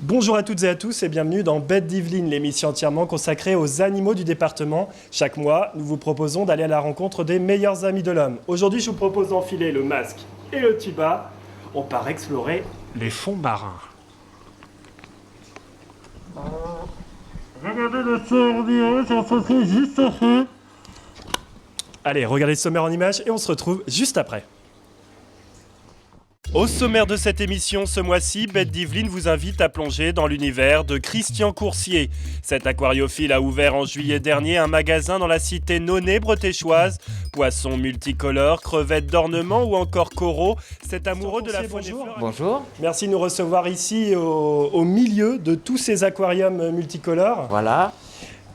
Bonjour à toutes et à tous et bienvenue dans Bêtes d'Yvelines, l'émission entièrement consacrée aux animaux du département. Chaque mois, nous vous proposons d'aller à la rencontre des meilleurs amis de l'homme. Aujourd'hui, je vous propose d'enfiler le masque et le tuba. On part explorer les fonds marins. Regardez le sommaire, on se retrouve juste après. Allez, regardez le sommaire en images et on se retrouve juste après. Au sommaire de cette émission, ce mois-ci, Bêtes d'Yvelines vous invite à plonger dans l'univers de Christian Coursier. Cet aquariophile a ouvert en juillet dernier un magasin dans la cité nonnais-bretéchoise. Poissons multicolores, crevettes d'ornement ou encore coraux, cet amoureux de la faune et flore. Bonjour. Merci de nous recevoir ici au milieu de tous ces aquariums multicolores. Voilà.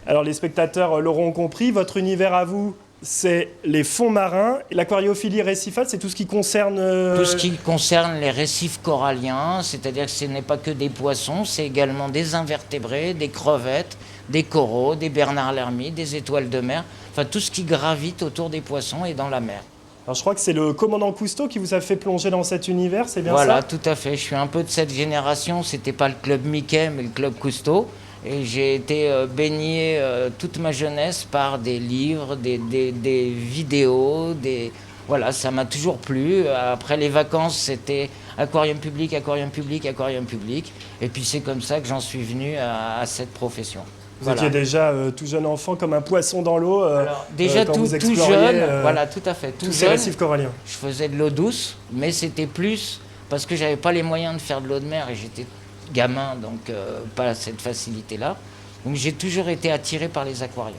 Alors les spectateurs l'auront compris, votre univers à vous, c'est les fonds marins. L'aquariophilie récifale, c'est tout ce qui concerne... Tout ce qui concerne les récifs coralliens, c'est-à-dire que ce n'est pas que des poissons, c'est également des invertébrés, des crevettes, des coraux, des bernards l'ermite, des étoiles de mer, enfin tout ce qui gravite autour des poissons et dans la mer. Alors je crois que c'est le commandant Cousteau qui vous a fait plonger dans cet univers, c'est bien Voilà, ça ? tout à fait. Je suis un peu de cette génération, c'était pas le club Mickey, mais le club Cousteau. Et j'ai été baigné toute ma jeunesse par des livres, des vidéos, voilà, ça m'a toujours plu. Après les vacances, c'était aquarium public, aquarium public, aquarium public. Et puis c'est comme ça que j'en suis venu à cette profession. Vous étiez déjà tout jeune enfant, comme un poisson dans l'eau. Déjà quand tout vous jeune, voilà, tout à fait. Tous ces récifs coralliens. Je faisais de l'eau douce, mais c'était plus parce que j'avais pas les moyens de faire de l'eau de mer et j'étais gamin, donc pas cette facilité-là. Donc j'ai toujours été attiré par les aquariums.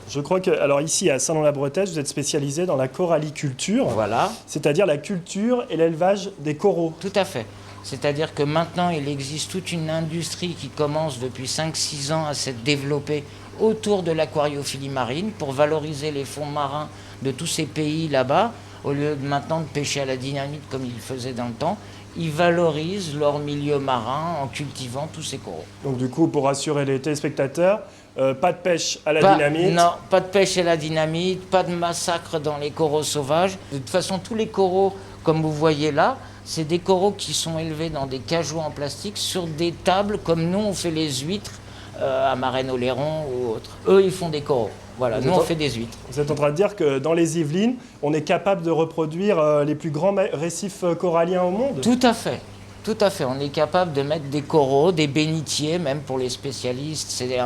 Je crois que, alors ici à Saint-Lon-la-Bretèche, vous êtes spécialisé dans la coralliculture, Voilà. C'est-à-dire la culture et l'élevage des coraux. Tout à fait. C'est-à-dire que maintenant, il existe toute une industrie qui commence depuis 5-6 ans à s'être développée autour de l'aquariophilie marine pour valoriser les fonds marins de tous ces pays là-bas. Au lieu de maintenant de pêcher à la dynamite comme ils le faisaient dans le temps, ils valorisent leur milieu marin en cultivant tous ces coraux. Donc du coup, pour rassurer les téléspectateurs, pas de pêche à la dynamite. Non, pas de pêche à la dynamite, pas de massacre dans les coraux sauvages. De toute façon, tous les coraux, comme vous voyez là, c'est des coraux qui sont élevés dans des cageots en plastique sur des tables comme nous on fait les huîtres à Marennes-Oléron ou autres. Eux, ils font des coraux. Voilà, nous on fait des huîtres. Vous êtes en train de dire que dans les Yvelines, on est capable de reproduire les plus grands récifs coralliens au monde ? Tout à fait. Tout à fait. On est capable de mettre des coraux, des bénitiers, même pour les spécialistes. C'est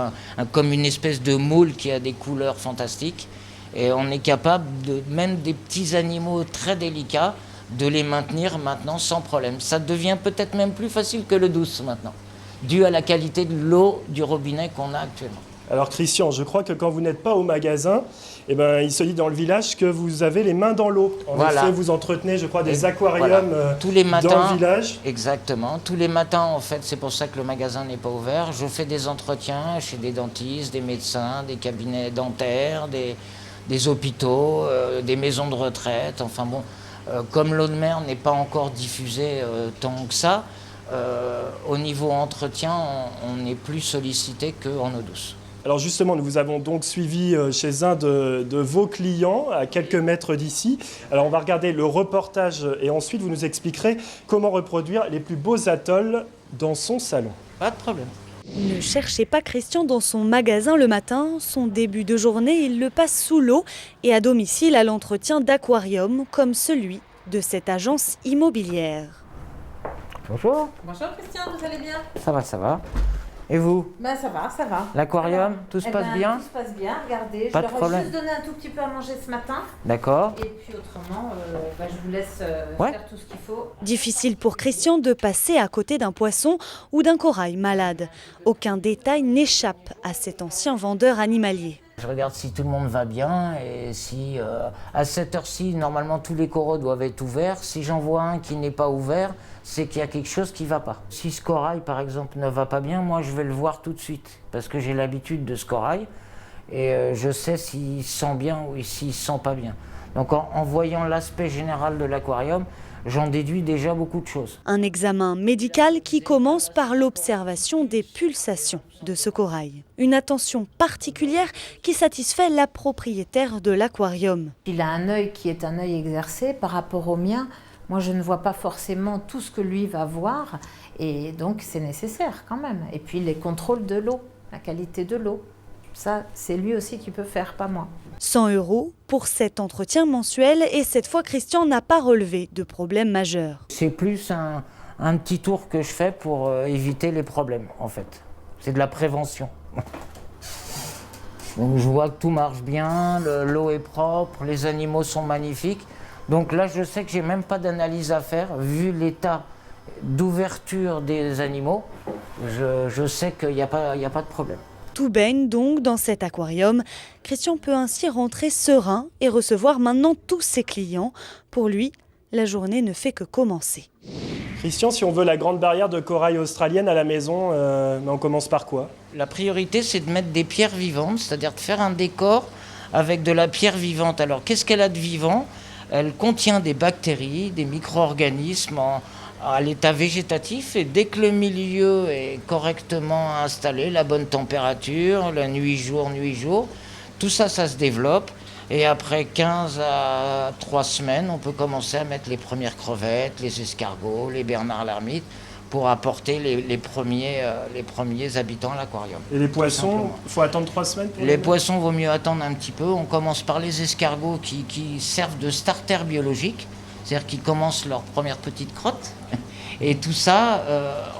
comme une espèce de moule qui a des couleurs fantastiques. Et on est capable de même des petits animaux très délicats, de les maintenir maintenant sans problème. Ça devient peut-être même plus facile que le douce maintenant, dû à la qualité de l'eau du robinet qu'on a actuellement. Alors Christian, je crois que quand vous n'êtes pas au magasin, il se dit dans le village que vous avez les mains dans l'eau. En effet, vous entretenez, je crois, des aquariums tous les matins, dans le village. Exactement. Tous les matins, en fait, c'est pour ça que le magasin n'est pas ouvert. Je fais des entretiens chez des dentistes, des médecins, des cabinets dentaires, des hôpitaux, des maisons de retraite. Enfin bon, comme l'eau de mer n'est pas encore diffusée tant que ça, au niveau entretien, on n'est plus sollicité qu'en eau douce. Alors justement, nous vous avons donc suivi chez un de vos clients, à quelques mètres d'ici. Alors on va regarder le reportage et ensuite vous nous expliquerez comment reproduire les plus beaux atolls dans son salon. Pas de problème. Ne cherchez pas Christian dans son magasin le matin. Son début de journée, il le passe sous l'eau et à domicile à l'entretien d'aquariums comme celui de cette agence immobilière. Bonjour. Bonjour Christian, vous allez bien? Ça va, ça va. Et vous? Ben ça va, ça va. L'aquarium, tout se passe bien? Tout se passe bien, regardez. Pas de je leur ai problème. juste donné un tout petit peu à manger ce matin. D'accord. Et puis autrement, je vous laisse faire tout ce qu'il faut. Difficile pour Christian de passer à côté d'un poisson ou d'un corail malade. Aucun détail n'échappe à cet ancien vendeur animalier. Je regarde si tout le monde va bien et si à cette heure-ci, normalement tous les coraux doivent être ouverts. Si j'en vois un qui n'est pas ouvert, c'est qu'il y a quelque chose qui ne va pas. Si ce corail, par exemple, ne va pas bien, moi je vais le voir tout de suite parce que j'ai l'habitude de ce corail et je sais s'il sent bien ou s'il ne sent pas bien. Donc en voyant l'aspect général de l'aquarium, j'en déduis déjà beaucoup de choses. Un examen médical qui commence par l'observation des pulsations de ce corail. Une attention particulière qui satisfait la propriétaire de l'aquarium. Il a un œil qui est un œil exercé par rapport au mien. Moi, je ne vois pas forcément tout ce que lui va voir, et donc c'est nécessaire quand même. Et puis les contrôles de l'eau, la qualité de l'eau, ça, c'est lui aussi qui peut faire, pas moi. 100 € pour cet entretien mensuel et cette fois, Christian n'a pas relevé de problème majeur. C'est plus un petit tour que je fais pour éviter les problèmes, en fait. C'est de la prévention. Donc je vois que tout marche bien, l'eau est propre, les animaux sont magnifiques. Donc là, je sais que j'ai même pas d'analyse à faire, vu l'état d'ouverture des animaux. Je sais qu'il n'y a pas de problème. Tout baigne donc dans cet aquarium. Christian peut ainsi rentrer serein et recevoir maintenant tous ses clients. Pour lui, la journée ne fait que commencer. Christian, si on veut la grande barrière de corail australienne à la maison, on commence par quoi? La priorité, c'est de mettre des pierres vivantes, c'est-à-dire de faire un décor avec de la pierre vivante. Alors, qu'est-ce qu'elle a de vivant? Elle contient des bactéries, des micro-organismes à l'état végétatif, et dès que le milieu est correctement installé, la bonne température, la nuit-jour, tout ça, ça se développe. Et après 15 à 3 semaines, on peut commencer à mettre les premières crevettes, les escargots, les bernards l'ermite, pour apporter les premiers habitants à l'aquarium. Et les poissons, il faut attendre 3 semaines pour les poissons, vaut mieux attendre un petit peu. On commence par les escargots qui servent de starter biologique, c'est-à-dire qu'ils commencent leur première petite crotte. Et tout ça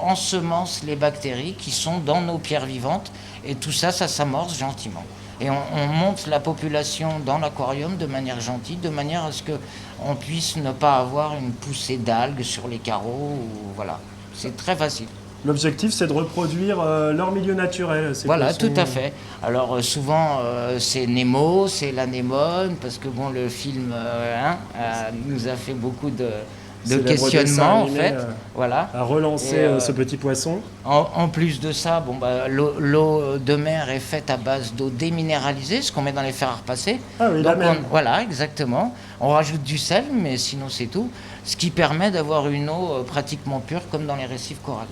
ensemence les bactéries qui sont dans nos pierres vivantes. Et tout ça, ça s'amorce gentiment. Et on monte la population dans l'aquarium de manière gentille, de manière à ce qu'on puisse ne pas avoir une poussée d'algues sur les carreaux. Voilà. C'est très facile. L'objectif, c'est de reproduire leur milieu naturel. Voilà, poissons. Tout à fait. Alors souvent, c'est Nemo, c'est l'anémone, parce que bon, le film nous a fait beaucoup de questionnements, en fait. Voilà. À relancer ce petit poisson. En plus de ça, l'eau de mer est faite à base d'eau déminéralisée, ce qu'on met dans les fers à repasser. Ah oui, donc la même. voilà, exactement. On rajoute du sel, mais sinon c'est tout. Ce qui permet d'avoir une eau pratiquement pure, comme dans les récifs coralliens.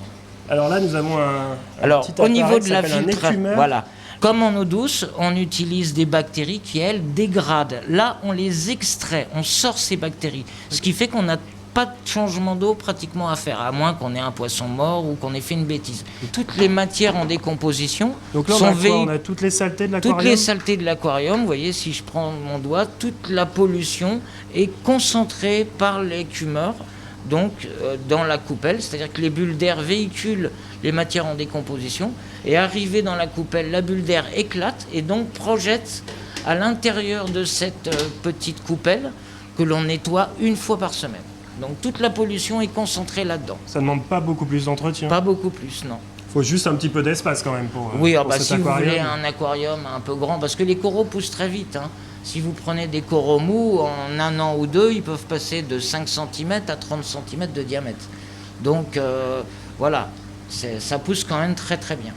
Alors là, nous avons un petit au appareil niveau de qui la s'appelle un filtration, écumeur. voilà. Comme en eau douce, on utilise des bactéries qui, elles, dégradent. Là, on les extrait, on sort ces bactéries. Ce qui fait qu'on n'a pas de changement d'eau pratiquement à faire, à moins qu'on ait un poisson mort ou qu'on ait fait une bêtise. Toutes les matières en décomposition Donc là, sont on a toutes les saletés de l'aquarium. Toutes les saletés de l'aquarium, vous voyez, si je prends mon doigt, toute la pollution est concentrée par l'écumeur, donc dans la coupelle, c'est-à-dire que les bulles d'air véhiculent les matières en décomposition, et arrivé dans la coupelle, la bulle d'air éclate et donc projette à l'intérieur de cette petite coupelle que l'on nettoie une fois par semaine. Donc toute la pollution est concentrée là-dedans. Ça ne demande pas beaucoup plus d'entretien. Pas beaucoup plus, non. Il faut juste un petit peu d'espace quand même pour cet si aquarium. vous voulez un aquarium un peu grand, parce que les coraux poussent très vite. Si vous prenez des coraux mous, en 1 an ou 2, ils peuvent passer de 5 cm à 30 cm de diamètre. Donc voilà, ça pousse quand même très très bien.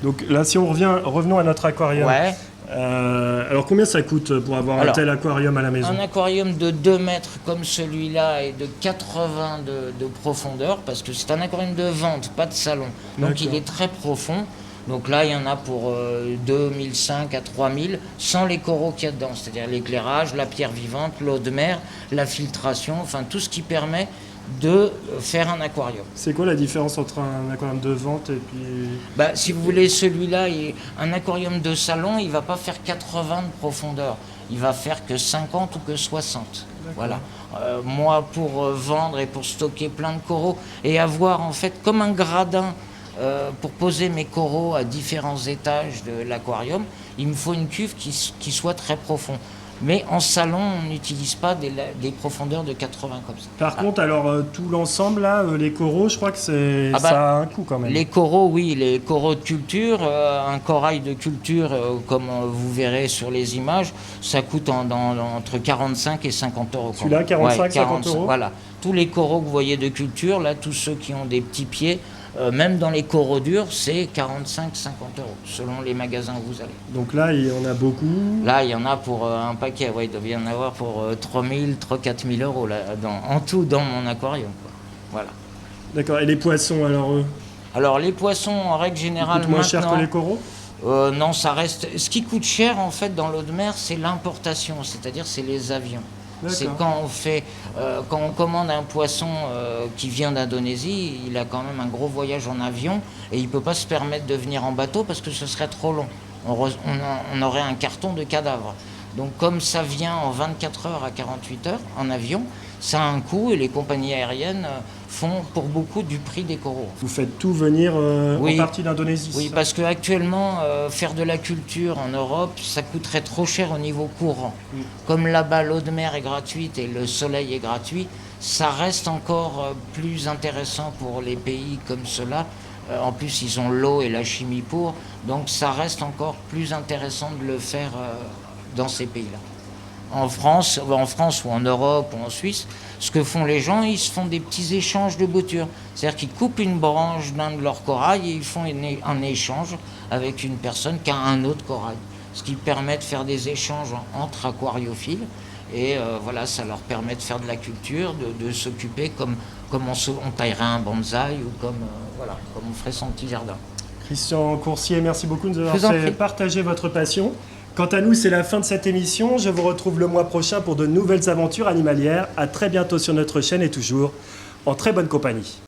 Donc là, si revenons à notre aquarium. Ouais. Alors combien ça coûte pour avoir un tel aquarium à la maison? Un aquarium de 2 mètres comme celui-là et de 80 de profondeur, parce que c'est un aquarium de vente, pas de salon. Donc il est très profond. Donc là, il y en a pour 2005 à 3000, sans les coraux qu'il y a dedans, c'est-à-dire l'éclairage, la pierre vivante, l'eau de mer, la filtration, enfin tout ce qui permet de faire un aquarium. C'est quoi la différence entre un aquarium de vente et puis... Si vous voulez, celui-là, un aquarium de salon, il ne va pas faire 80 de profondeur. Il va faire que 50 ou que 60. Voilà. Moi, pour vendre et pour stocker plein de coraux et avoir en fait comme un gradin pour poser mes coraux à différents étages de l'aquarium, il me faut une cuve qui soit très profonde. Mais en salon, on n'utilise pas des profondeurs de 80 comme ça. Par contre, alors tout l'ensemble, là, les coraux, je crois que ça a un coût quand même. Les coraux, oui, les coraux de culture, un corail de culture, comme vous verrez sur les images, ça coûte entre 45 et 50 euros. Celui-là, 45, 50 euros. Voilà. Tous les coraux que vous voyez de culture, là, tous ceux qui ont des petits pieds, même dans les coraux durs, c'est 45-50 euros, selon les magasins où vous allez. Donc là, il y en a beaucoup. Là, il y en a pour un paquet, il doit y en avoir pour 3 000-4 000 euros là, en tout dans mon aquarium. Voilà. D'accord, et les poissons alors les poissons, en règle générale, coûtent moins cher que les coraux? Non, ça reste... Ce qui coûte cher, en fait, dans l'eau de mer, c'est l'importation, c'est-à-dire c'est les avions. C'est quand on commande un poisson qui vient d'Indonésie, il a quand même un gros voyage en avion et il ne peut pas se permettre de venir en bateau parce que ce serait trop long. On aurait un carton de cadavre. Donc comme ça vient en 24 heures à 48 heures en avion, ça a un coût et les compagnies aériennes font pour beaucoup du prix des coraux. Vous faites tout venir en partie d'Indonésie? Oui, parce qu'actuellement, faire de la culture en Europe, ça coûterait trop cher au niveau courant. Comme là-bas, l'eau de mer est gratuite et le soleil est gratuit, ça reste encore plus intéressant pour les pays comme ceux-là. En plus, ils ont l'eau et la chimie pour, donc ça reste encore plus intéressant de le faire dans ces pays-là. En France ou en Europe ou en Suisse, ce que font les gens, ils se font des petits échanges de boutures. C'est-à-dire qu'ils coupent une branche d'un de leurs corails et ils font un échange avec une personne qui a un autre corail. Ce qui permet de faire des échanges entre aquariophiles. Et voilà, ça leur permet de faire de la culture, de s'occuper comme on taillerait un bonsaï ou comme on ferait son petit jardin. Christian Coursier, merci beaucoup de nous avoir fait partager votre passion. Quant à nous, c'est la fin de cette émission. Je vous retrouve le mois prochain pour de nouvelles aventures animalières. À très bientôt sur notre chaîne et toujours en très bonne compagnie.